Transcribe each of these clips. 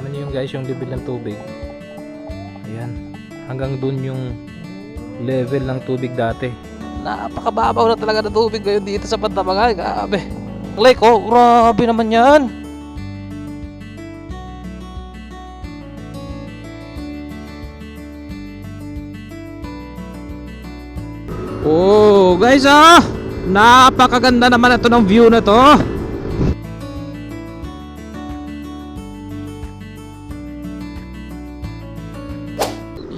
Tingnan nyo yung guys yung level ng tubig. Ayan. Hanggang dun yung level ng tubig dati. Napakababaw na talaga ng tubig ngayon dito sa Pantabangan. Grabe. Lake, oh, grabe naman yan. Oh, guys, napakaganda naman ito ng view na to.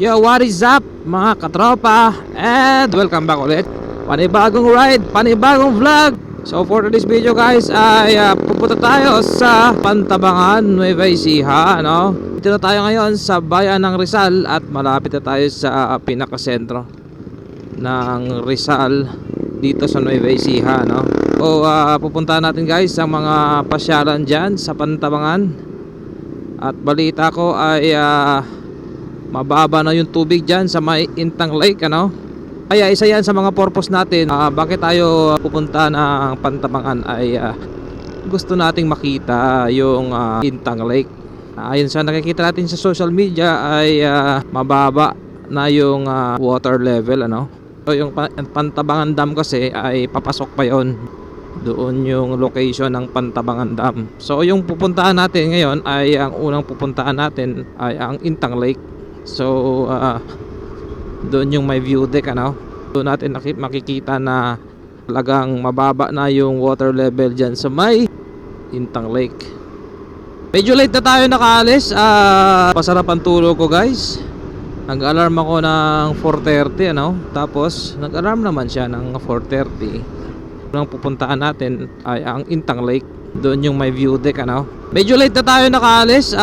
Yo, what is up mga katropa? And welcome back ulit. Panibagong ride, panibagong vlog. So for today's video guys ay pupunta tayo sa Pantabangan, Nueva Ecija, no? Dito na tayo ngayon sa bayan ng Rizal at malapit na tayo sa pinakasentro ng Rizal dito sa Nueva Ecija, no? So pupuntahan natin guys ang mga pasyalan dyan sa Pantabangan. At balita ko ay mababa na yung tubig dyan sa may Intang Lake, ano? Kaya isa yan sa mga purpose natin bakit tayo pupunta ng Pantabangan ay gusto nating makita yung Intang Lake. Ayon sa nakikita natin sa social media ay mababa na yung water level, ano? So yung Pantabangan Dam kasi ay papasok pa yon. Doon yung location ng Pantabangan Dam. So yung pupuntahan natin ngayon ay ang unang pupuntahan natin ay ang Intang Lake. So doon yung may view deck, ano? Doon natin makikita na talagang mababa na yung water level dyan sa may Intang Lake. Medyo late na tayo nakaalis. Pasarap ang tulog ko guys. Nag-alarm ako ng 4:30, ano? Tapos nag-alarm naman siya ng 4:30. Ang pupuntahan natin ay ang Intang Lake. Doon yung may view deck, ano? Medyo late na tayo nakaalis.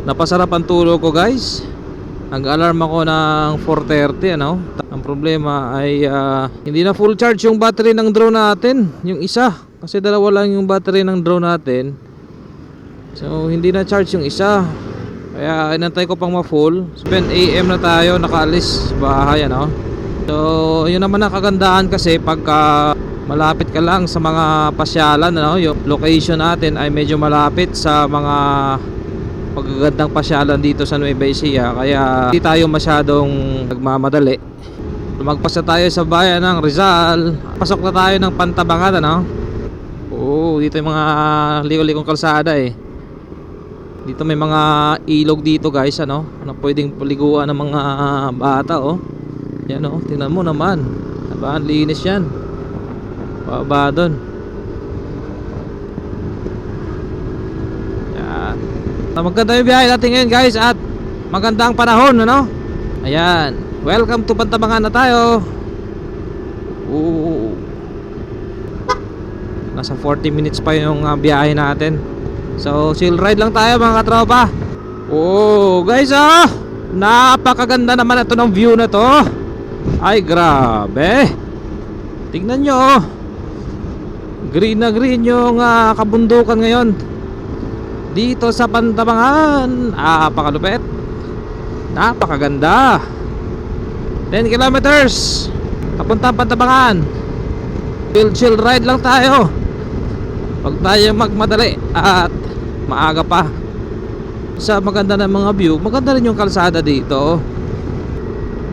Napasarap ang tulog ko guys. Nag-alarm ako ng 4:30, ano? Ang problema ay hindi na full charge yung battery ng drone natin, yung isa. Kasi dalawa lang yung battery ng drone natin. So hindi na charge yung isa. Kaya inantay ko pang ma-full. 7 AM na tayo nakaalis bahay, ano? So yun naman ang kagandahan kasi pagka malapit ka lang sa mga pasyalan, ano? Yung location natin ay medyo malapit sa mga pagagandang pasyalan dito sa Nueva Ecija, kaya hindi tayo masyadong nagmamadali. Lumagpas na tayo sa bayan ng Rizal. Pasok na tayo ng Pantabangan, ano? Oo, dito yung mga liko-likong kalsada eh. Dito may mga ilog dito guys, ano? Na pwedeng paliguan ng mga bata, oh. Yan, oh, tingnan mo naman. Diba, ang linis yan. Baba doon. Maganda yung biyahe natin ngayon guys at magandang panahon, ano? Ayan, welcome to Pantabangan na tayo. Nasa 40 minutes pa yung biyahe natin. So chill ride lang tayo mga katropa. Guys, napakaganda naman ito ng view na to. Ay grabe. Tingnan nyo, green na green yung kabundukan ngayon dito sa Pantabangan. Napakalupit. Napakaganda. 10 kilometers papuntang Pantabangan. Chill ride lang tayo. Huwag tayo magmadali at maaga pa. Sa maganda ng mga view, maganda rin yung kalsada dito.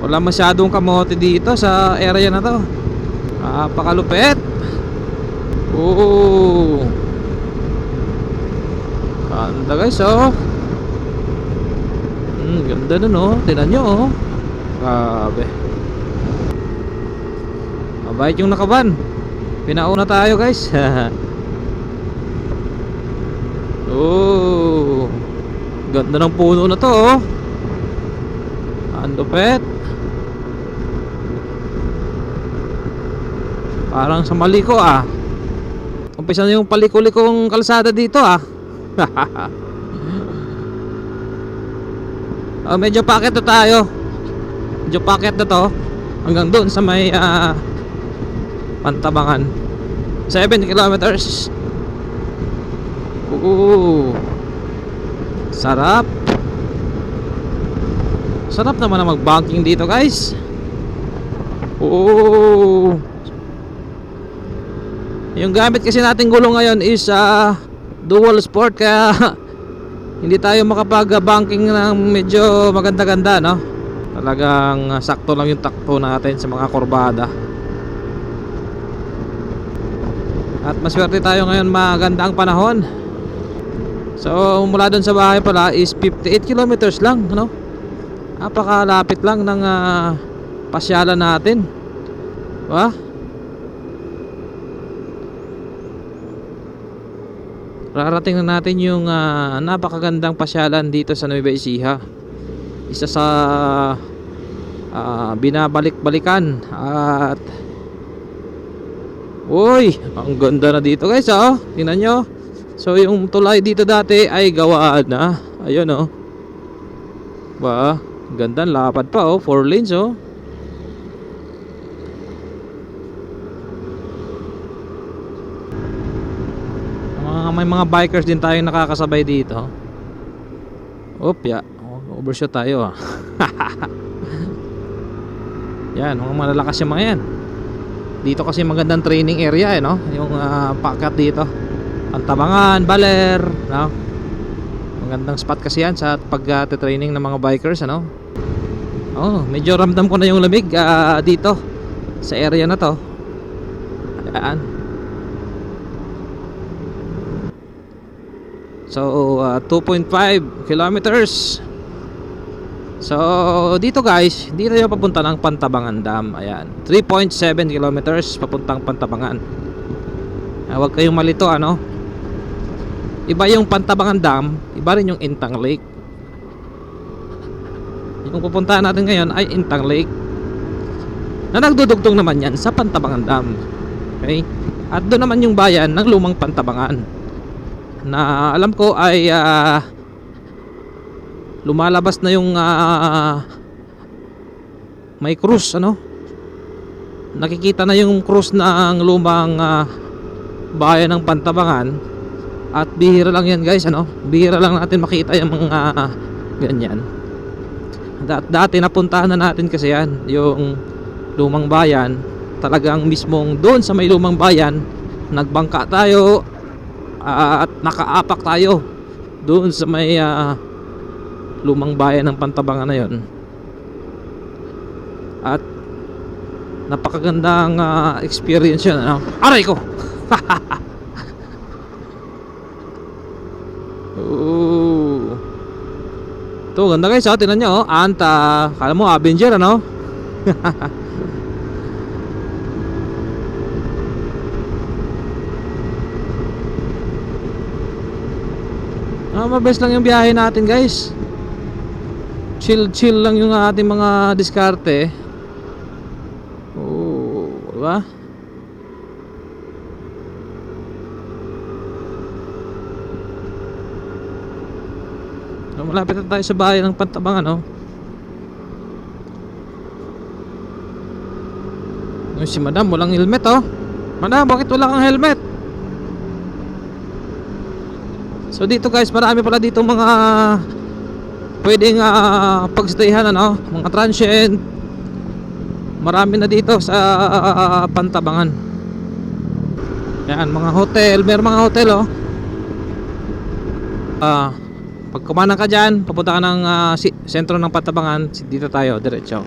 Wala masyadong kamote dito sa area na to. Napakalupit. Ganda guys, oh. Ganda nun, oh. Tingnan nyo, oh. Grabe. Mabait yung nakaban. Pinauna tayo guys. Ganda ng puno na to, oh. Ang lupit. Parang sa Maliko, umpisa na yung paliko-likong kalsada dito, medyo packet na tayo. Medyo packet na to hanggang doon sa may Pantabangan. 7 kilometers. Sarap. Sarap naman na mag-banking dito guys. Yung gamit kasi nating gulong ngayon is dual sport, kaya hindi tayo makapag-banking ng medyo maganda-ganda, no? Talagang sakto lang yung takbo natin sa mga kurbada. At maswerte tayo ngayon, maganda ang panahon. So mula dun sa bahay pala is 58 kilometers lang, no? Napakalapit lang ng pasyalan natin. Diba? Rarating na natin yung napakagandang pasyalan dito sa Nueva Ecija. Isa sa binabalik-balikan. At uy, ang ganda na dito guys, oh. Tingnan nyo. So yung tulay dito dati ay gawaan na. Ayun, oh. Ba, ganda, lapad pa, oh. 4 lanes, oh. May mga bikers din tayong nakakasabay dito. Opya, overshoot tayo, ah. Yan, mga malalakas yung mga yan. Dito kasi magandang training area, eh, no? Yung pakat dito, Pantabangan, Baler, no? Magandang spot kasi yan sa pag-training ng mga bikers, ano? Oh, medyo ramdam ko na yung lamig dito sa area na to. Ayan. So 2.5 kilometers. So dito guys, hindi tayo papunta ng Pantabangan Dam. Ayan, 3.7 kilometers papuntang Pantabangan. Huwag kayong malito, ano? Iba yung Pantabangan Dam, iba rin yung Intang Lake. Yung pupuntahan natin ngayon ay Intang Lake, na nagdudugtong naman yan sa Pantabangan Dam. Okay? At doon naman yung bayan ng Lumang Pantabangan, na alam ko ay lumalabas na yung may cruise, ano? Nakikita na yung cruise ng lumang bayan ng Pantabangan. At bihira lang yan guys, ano? Bihira lang natin makita yung mga ganyan. Dati napuntahan na natin kasi yan, yung lumang bayan. Talagang mismong doon sa may lumang bayan, nagbangka tayo at nakaapak tayo doon sa may lumang bayan ng Pantabangan na yon. At napakagandang experience yun, ano? Aray ko! Ooh. Ito, ganda guys, oh. Tingnan nyo, oh. Anta, kala mo Avenger, ano? Mabes lang yung biyahe natin guys. Chill lang yung ating mga diskarte. Oh, diba? So, malapit na tayo sa bayan ng Pantabangan, no? Yung si madam, walang helmet, oh. Madam, bakit wala kang helmet? So dito guys, marami pala dito mga pwedeng pagstayhan, ano? Mga transient. Marami na dito sa Pantabangan. Yan, mga hotel. May mga hotel, oh. Pag kumanan ka dyan, papunta ka ng sentro ng Pantabangan, dito tayo, diretso.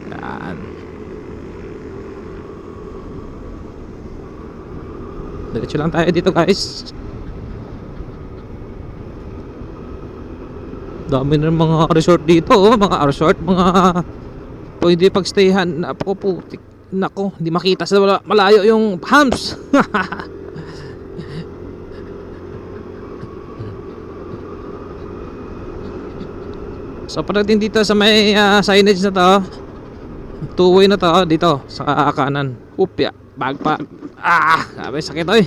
Yan. Diretso lang tayo dito guys. Dami na mga resort dito, oh. Mga resort, mga pwede pagstayhan. Napuputik. Nako, hindi makita sa malayo yung hams. So pagdating dito sa may signage na to, two-way na to, dito sa kanan. Upya, bagpag. Sabi, sakit, oy.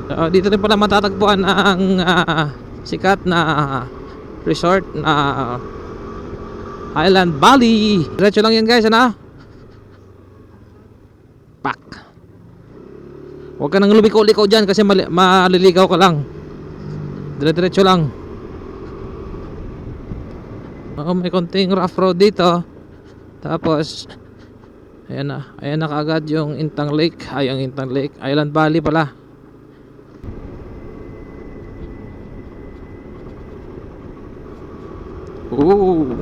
So, dito rin pala matatagpuan ang sikat na resort na Highland Valley. Diretso lang yan guys, ano? Pak. Huwag ka nang lumiko-liko dyan kasi maliligaw ka lang. Dire-diretso lang. May konting rough road dito. Tapos Ayan na kaagad yung Intang Lake. Ay, ang Intang Lake, Island Valley pala. Ooh.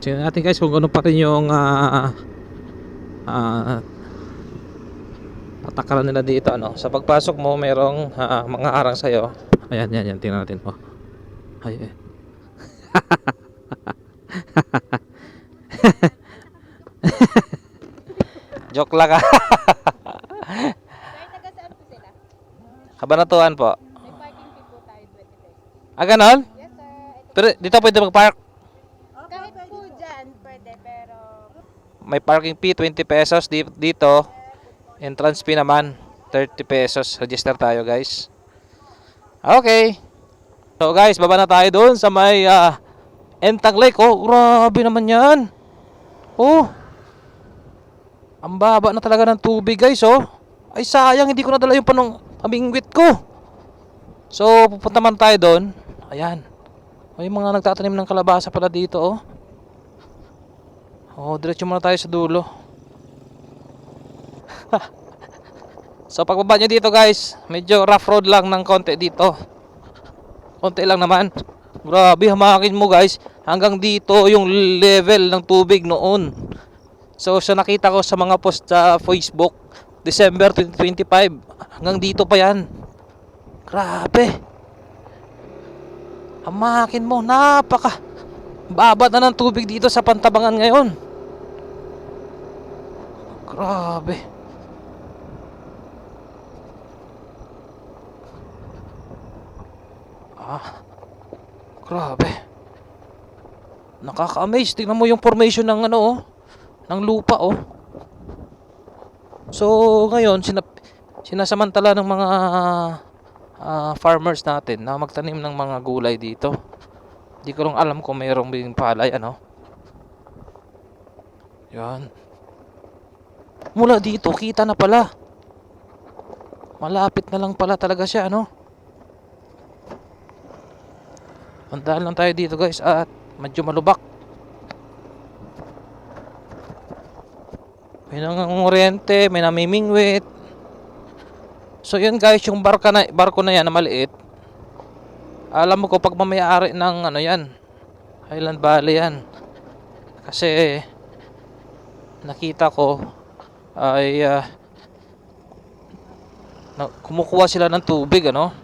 Tingnan natin guys kung ano pa rin yung patakaran nila dito, ano. Sa pagpasok mo merong mga harang sa'yo. Ayan, yan, tingnan natin po. Ay. Joke lang ah. Kahit taga saan po sila? Kabanatuan po. May parking fee po tayo 20 pesos. Ganon? Yes sir. Pero dito pwede mag-park. Kahit po dyan, pwede pero... May parking fee 20 pesos dito. Entrance fee naman 30 pesos. Register tayo guys. Okay. So guys, baba na tayo doon sa may Entang Lake. Oh, grabe naman yan. Oh. Ang baba na talaga ng tubig guys, oh. Ay sayang, hindi ko nadala yung pamingwit ko. So, pupunta man tayo doon. Ayan. May mga nagtatanim ng kalabasa pala dito, oh. Oh, diretso muna tayo sa dulo. So, pagbaba nyo dito guys, medyo rough road lang ng konti dito. Konti lang naman. Grabe, hamakin mo guys. Hanggang dito yung level ng tubig noon. So nakita ko sa mga post sa Facebook, December 2025, hanggang dito pa yan. Grabe. Hamakin mo, napaka baba na ng tubig dito sa Pantabangan ngayon. Grabe. Grabe. Nakaka-amaze. Tingnan mo yung formation ng ano, oh, ng lupa, oh. So ngayon sinasamantala ng mga farmers natin na magtanim ng mga gulay dito. Hindi ko lang alam kung mayroong bing palay, ano. Yan. Mula dito kita na pala. Malapit na lang pala talaga siya, ano. Puntahan lang tayo dito guys at medyo malubak. May nangungurente, may namimingwit. So yun guys, yung barko na yan na maliit. Alam mo ko pag mamayari ng ano yan, Highland Valley yan. Kasi nakita ko ay kumukuha sila ng tubig, ano,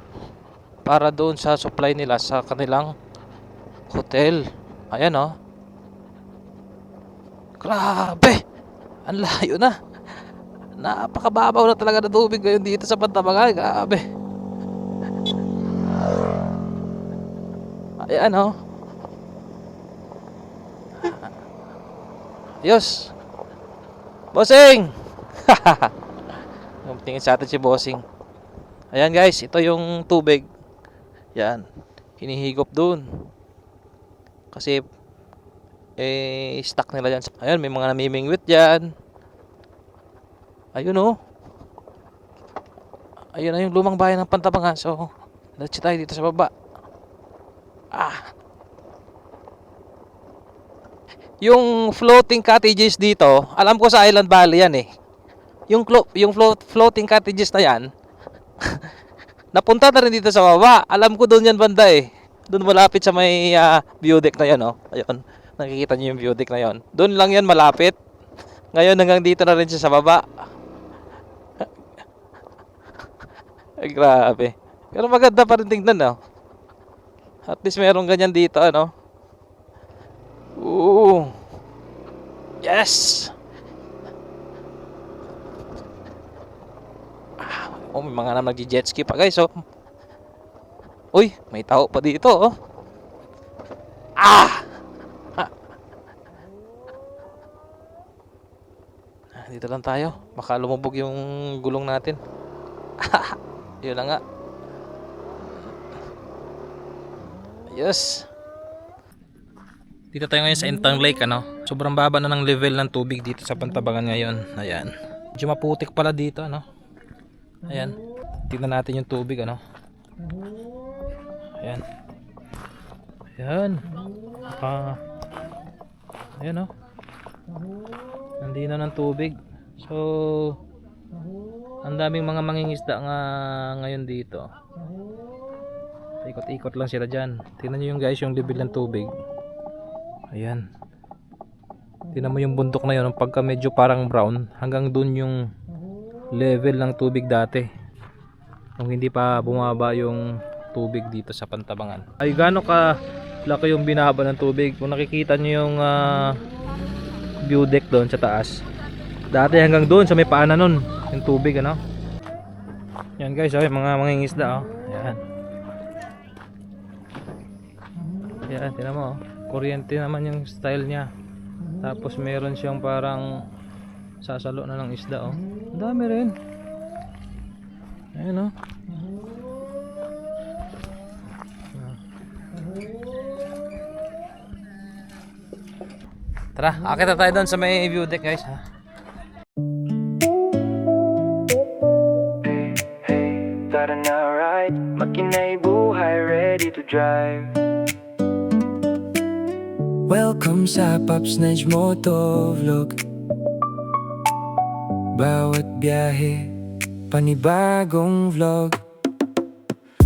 para doon sa supply nila sa kanilang hotel. Ayan, oh. Grabe. Ang layo na. Napakababaw na talaga na tubig ngayon dito sa Pantabangan. Grabe. Ayan, oh. Ayos. Bossing. Tingin sa atin si Bossing. Ayan guys, ito yung tubig. Yan. Hinihigop dun. Kasi stuck nila dyan. Ayun, may mga namimingwit dyan. Ayun, oh. Ayun na yung lumang bayan ng Pantabangan. So, let's tayo dito sa baba. Yung floating cottages dito, alam ko sa Island Valley yan, eh. Yung floating cottages na yan, napunta na rin dito sa baba. Alam ko doon yan banda, eh. Doon malapit sa may view deck na yan, oh. Ayun. Nakikita niyo yung view deck na yon. Doon lang yan malapit. Ngayon hanggang dito na rin siya sa baba. Ay, grabe. Pero maganda pa rin tingnan, no? At least meron ganyan dito, ano? Ooh. Yes! Oh, may mga naman nag-jet ski pa, guys, oh. Uy, may tao pa dito, oh. Dito lang tayo. Baka lumubog yung gulong natin. Yun na nga. Yes. Dito tayo ngayon sa Intang Lake, ano. Sobrang baba na ng level ng tubig dito sa Pantabangan ngayon. Ayan. Medyo maputik pala dito, ano. Ayan. Tingnan natin yung tubig, ano. Ayan. Ayan. Ayan oh. Nandino ng tubig. So ang daming mga mangingisda nga ngayon dito. Ikot-ikot lang sila dyan. Tingnan nyo yung guys, yung level ng tubig. Ayan. Tingnan mo yung bundok na yun, pagka medyo parang brown, hanggang dun yung level ng tubig dati. Kung hindi pa bumaba yung tubig dito sa Pantabangan. Ay gaano ka laki yung binaba ng tubig. Kung nakikita nyo yung view deck doon sa taas. Dati hanggang doon sa may paanan nun yung tubig ano. Yan guys, oh, mga mangingisda oh. Ayan. Yan, tingnan mo oh. Kuryente naman yung style niya. Tapos meron siyang parang sasalo na ng isda oh. Ang dami rin. Ayan oh. Tara, akit na tayo doon sa may view deck guys ha. Tara na ride, makinay buhay, ready to drive. Welcome sa Pops Nudge Moto Vlog. Bawat biyahe, panibagong vlog.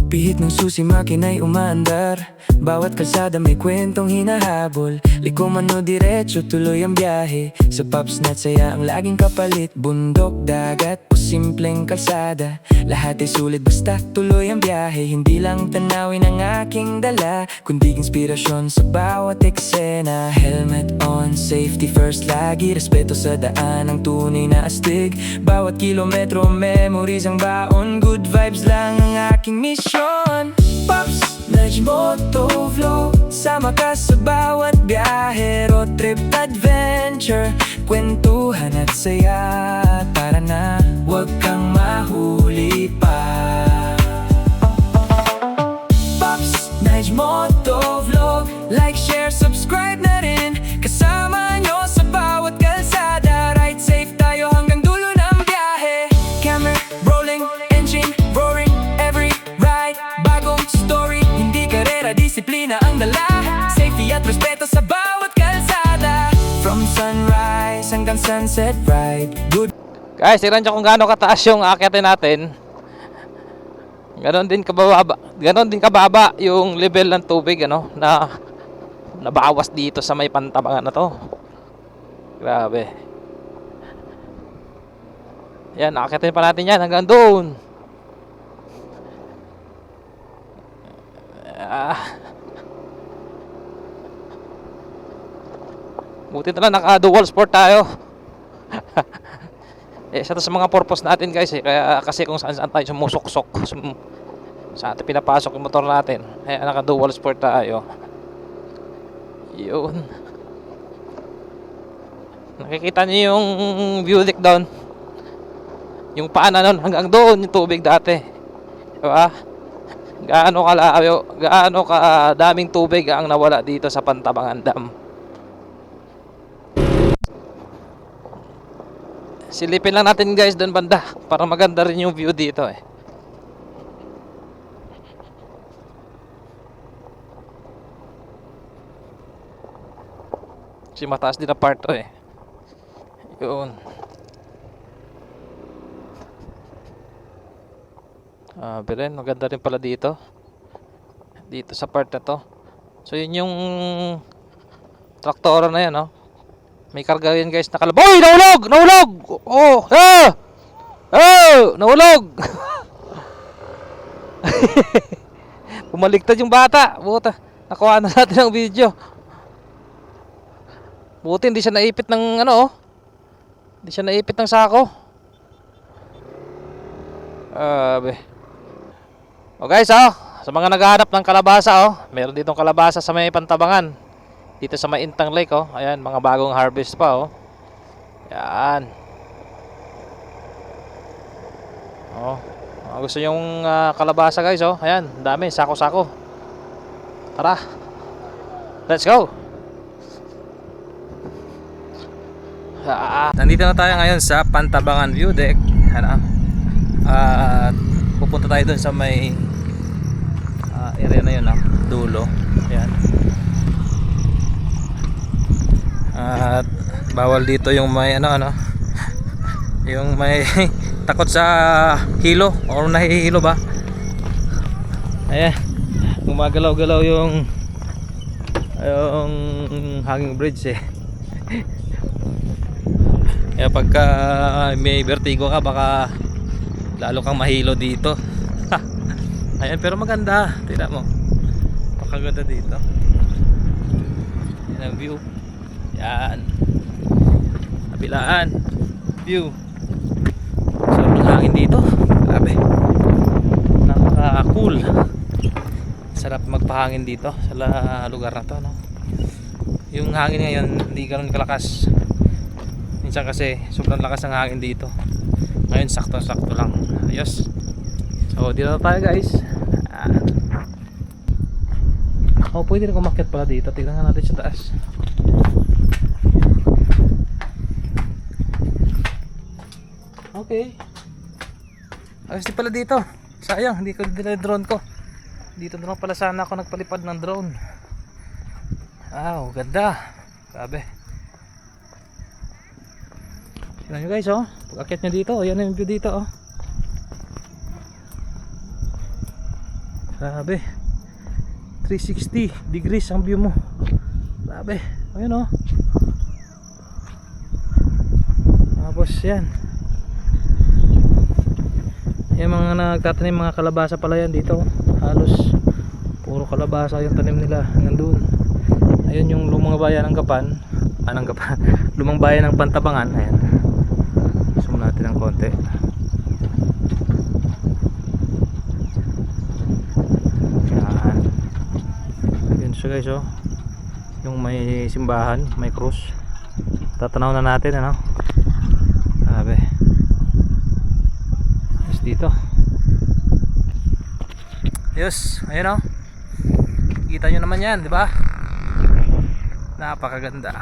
Pihit ng susi, makina'y umaandar. Bawat kalsada may kwentong hinahabol. Liko man o diretso, tuloy ang biyahe. Sa Pops Nudge saya ang laging kapalit. Bundok, dagat o simpleng kalsada, lahat ay sulit basta tuloy ang biyahe. Hindi lang tanawin ang aking dala, kundi inspirasyon sa bawat eksena. Helmet on, safety first lagi, respeto sa daan ang tunay na astig. Bawat kilometro, memories ang baon, good vibes lang ang aking mission. Pops Nudge Moto Vlog, sama ka sa bawat biyahe. Road trip adventure, kwentuhan at saya. Tara na, huwag kang mahuli pa. Pops Nudge Moto Vlog, like, share, subscribe na rin. Kasama nyo sa bawat kalsada, ride safe tayo hanggang dulo ng biyahe. Camera rolling, engine roaring, every ride bagong story. Hindi karera, disiplina ang dala, safety at respeto sa bawat kalsada. From sunrise hanggang sunset ride, good. Guys, tignan nyo kung gaano kataas yung akyatin natin. Ganon din kababa yung level ng tubig ano, na nabawas dito sa may Pantabangan na to. Grabe. Yan, akyatin pa natin yan hanggang doon. Buti na lang naka-dual sport tayo. Isa to sa mga purpose natin guys eh. Kaya kasi kung saan tayo sumusuksok, saan natin pinapasok yung motor natin, kaya naka dual sport tayo. Yun. Nakikita niyo yung view deck doon, yung paanan nun hanggang doon yung tubig dati, diba? Gaano kalayo, gaano kadaming tubig ang nawala dito sa Pantabangan Dam. Silipin lang natin guys doon banda para maganda rin yung view dito eh. Kasi mataas din na part to eh. Yun. Biren, maganda rin pala dito. Dito sa part na to. So yun yung traktora na yan no. May karga yan guys, Boy! Nahulog! Nahulog! Oh! Ah! Oh! Nahulog! Pumaligtad yung bata. Buta. Nakuha na natin ang video. Buti hindi siya naipit ng ano oh. Hindi siya naipit ng sako. Oh guys oh, sa mga naghahanap ng kalabasa oh, meron ditong kalabasa sa may Pantabangan. Dito sa Maintang Lake oh. Ayan, mga bagong harvest pa oh. Yan. Oh, gusto yung kalabasa guys oh. Ayan, dami, sako-sako. Tara. Let's go. Nandito na tayo ngayon sa Pantabangan View Deck. Ano? Pupunta tayo dun sa may area na yun, dulo. Ayan. At bawal dito yung may yung may takot sa hilo o nahihilo ba. Ayan, gumagalaw-galaw yung hanging bridge eh. Kaya pagka may vertigo ka, baka lalo kang mahilo dito. Ayan, pero maganda, tingnan mo, pakaganda dito. Yan ang view. Yan, kabilaan view. Sarap ng hangin dito, grabe, napaka cool. Sarap magpahangin dito sa lugar na to, no? Yung hangin ngayon hindi ganoon kalakas. Minsan kasi sobrang lakas ng hangin dito. Ngayon sakto-sakto lang. Ayos. So dito na tayo guys. Oh, pwede rin umakyat pala dito. Tignan nga natin sa taas. Okay. Ayos din pala dito. Sayang, hindi ko dinala yung drone ko. Dito na lang pala sana ako nagpalipad ng drone. Wow, ganda. Grabe. Tignan nyo guys, oh. Pag akyat nyo dito, yan yung view dito, oh. Grabe. 360 degrees ang view mo. Grabe. Ayun, oh. Tapos yan. Yung mga nagtatanim mga kalabasa pala yan dito. Halos puro kalabasa yung tanim nila hanggang doon. Ayun yung lumang bayan ng Gapan. Lumang bayan ng Pantabangan. Ayan. Zoom natin ng konti. Ayan. Yun siya guys, oh. Yung may simbahan, may krus. Tatanaw na natin, ano. Grabe. Dito. Yes, ayun oh. Kita nyo naman yan, di ba? Napakaganda.